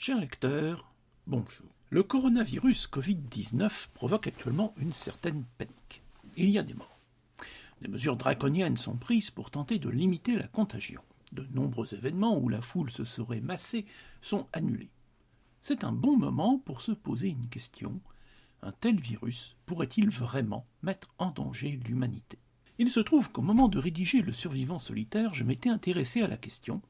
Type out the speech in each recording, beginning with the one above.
Chers lecteurs, bonjour. Le coronavirus Covid-19 provoque actuellement une certaine panique. Il y a des morts. Des mesures draconiennes sont prises pour tenter de limiter la contagion. De nombreux événements où la foule se serait massée sont annulés. C'est un bon moment pour se poser une question. Un tel virus pourrait-il vraiment mettre en danger l'humanité ? Il se trouve qu'au moment de rédiger Le Survivant solitaire, je m'étais intéressé à la question.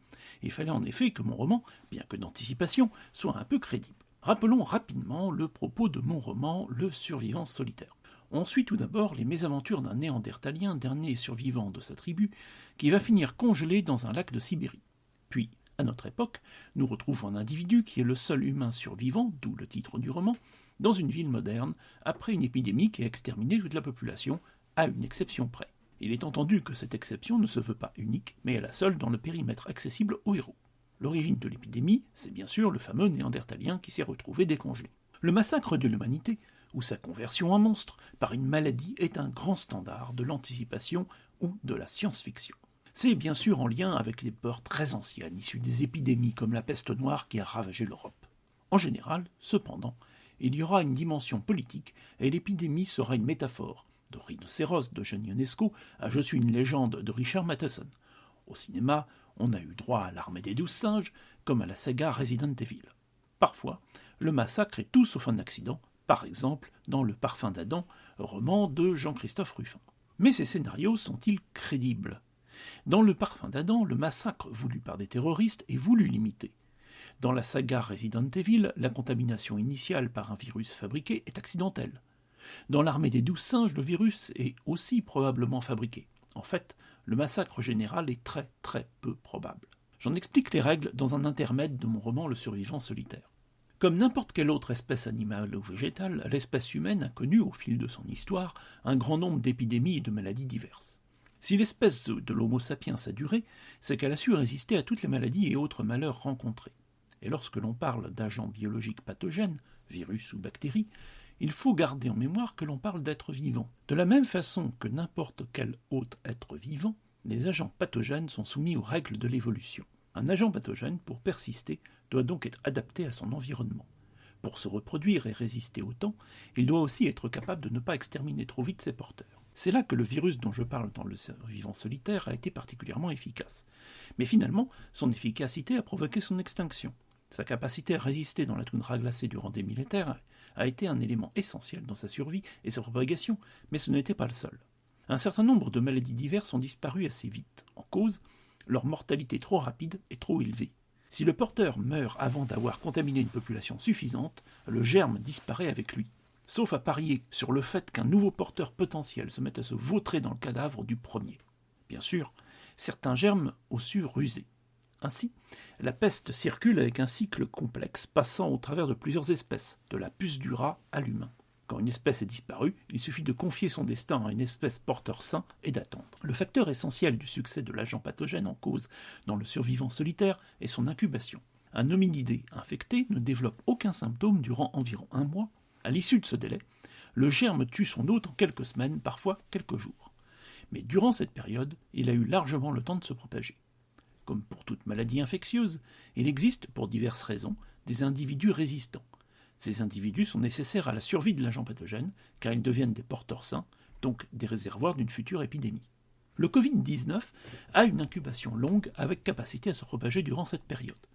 Il fallait en effet que mon roman, bien que d'anticipation, soit un peu crédible. Rappelons rapidement le propos de mon roman Le Survivant solitaire. On suit tout d'abord les mésaventures d'un néandertalien, dernier survivant de sa tribu, qui va finir congelé dans un lac de Sibérie. Puis, à notre époque, nous retrouvons un individu qui est le seul humain survivant, d'où le titre du roman, dans une ville moderne, après une épidémie qui a exterminé toute la population, à une exception près. Il est entendu que cette exception ne se veut pas unique, mais est la seule dans le périmètre accessible aux héros. L'origine de l'épidémie, c'est bien sûr le fameux néandertalien qui s'est retrouvé décongelé. Le massacre de l'humanité, ou sa conversion en monstre, par une maladie, est un grand standard de l'anticipation ou de la science-fiction. C'est bien sûr en lien avec les peurs très anciennes, issues des épidémies comme la peste noire qui a ravagé l'Europe. En général, cependant, il y aura une dimension politique et l'épidémie sera une métaphore, de Rhinocéros de Jean Ionesco à Je suis une légende de Richard Matheson. Au cinéma, on a eu droit à l'Armée des 12 singes, comme à la saga Resident Evil. Parfois, le massacre est tout sauf un accident, par exemple dans Le Parfum d'Adam, roman de Jean-Christophe Ruffin. Mais ces scénarios sont-ils crédibles ? Dans Le Parfum d'Adam, le massacre voulu par des terroristes est voulu limité. Dans la saga Resident Evil, la contamination initiale par un virus fabriqué est accidentelle. Dans l'Armée des 12 singes, le virus est aussi probablement fabriqué. En fait, le massacre général est très peu probable. J'en explique les règles dans un intermède de mon roman Le Survivant solitaire. Comme n'importe quelle autre espèce animale ou végétale, l'espèce humaine a connu au fil de son histoire un grand nombre d'épidémies et de maladies diverses. Si l'espèce de l'Homo sapiens a duré, c'est qu'elle a su résister à toutes les maladies et autres malheurs rencontrés. Et lorsque l'on parle d'agents biologiques pathogènes, virus ou bactéries, il faut garder en mémoire que l'on parle d'êtres vivants. De la même façon que n'importe quel autre être vivant, les agents pathogènes sont soumis aux règles de l'évolution. Un agent pathogène, pour persister, doit donc être adapté à son environnement. Pour se reproduire et résister au temps, il doit aussi être capable de ne pas exterminer trop vite ses porteurs. C'est là que le virus dont je parle dans Le Survivant solitaire a été particulièrement efficace. Mais finalement, son efficacité a provoqué son extinction. Sa capacité à résister dans la toundra glacée durant des millénaires a été un élément essentiel dans sa survie et sa propagation, mais ce n'était pas le seul. Un certain nombre de maladies diverses ont disparu assez vite. En cause, leur mortalité trop rapide et trop élevée. Si le porteur meurt avant d'avoir contaminé une population suffisante, le germe disparaît avec lui. Sauf à parier sur le fait qu'un nouveau porteur potentiel se mette à se vautrer dans le cadavre du premier. Bien sûr, certains germes ont su ruser. Ainsi, la peste circule avec un cycle complexe passant au travers de plusieurs espèces, de la puce du rat à l'humain. Quand une espèce est disparue, il suffit de confier son destin à une espèce porteur sain et d'attendre. Le facteur essentiel du succès de l'agent pathogène en cause dans Le Survivant solitaire est son incubation. Un hominidé infecté ne développe aucun symptôme durant environ 1 mois. À l'issue de ce délai, le germe tue son hôte en quelques semaines, parfois quelques jours. Mais durant cette période, il a eu largement le temps de se propager. Comme pour toute maladie infectieuse, il existe, pour diverses raisons, des individus résistants. Ces individus sont nécessaires à la survie de l'agent pathogène, car ils deviennent des porteurs sains, donc des réservoirs d'une future épidémie. Le Covid-19 a une incubation longue avec capacité à se propager durant cette période.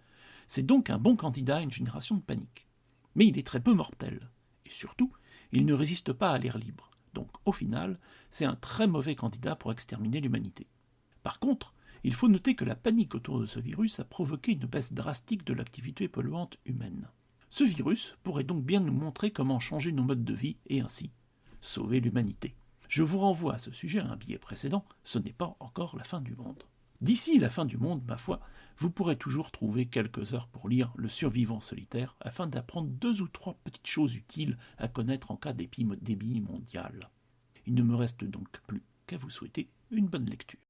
C'est donc un bon candidat à une génération de panique. Mais il est très peu mortel. Et surtout, il ne résiste pas à l'air libre. Donc, au final, c'est un très mauvais candidat pour exterminer l'humanité. Par contre, il faut noter que la panique autour de ce virus a provoqué une baisse drastique de l'activité polluante humaine. Ce virus pourrait donc bien nous montrer comment changer nos modes de vie et ainsi sauver l'humanité. Je vous renvoie à ce sujet à un billet précédent, ce n'est pas encore la fin du monde. D'ici la fin du monde, ma foi, vous pourrez toujours trouver quelques heures pour lire Le Survivant solitaire afin d'apprendre 2 ou 3 petites choses utiles à connaître en cas d'épidémie mondiale. Il ne me reste donc plus qu'à vous souhaiter une bonne lecture.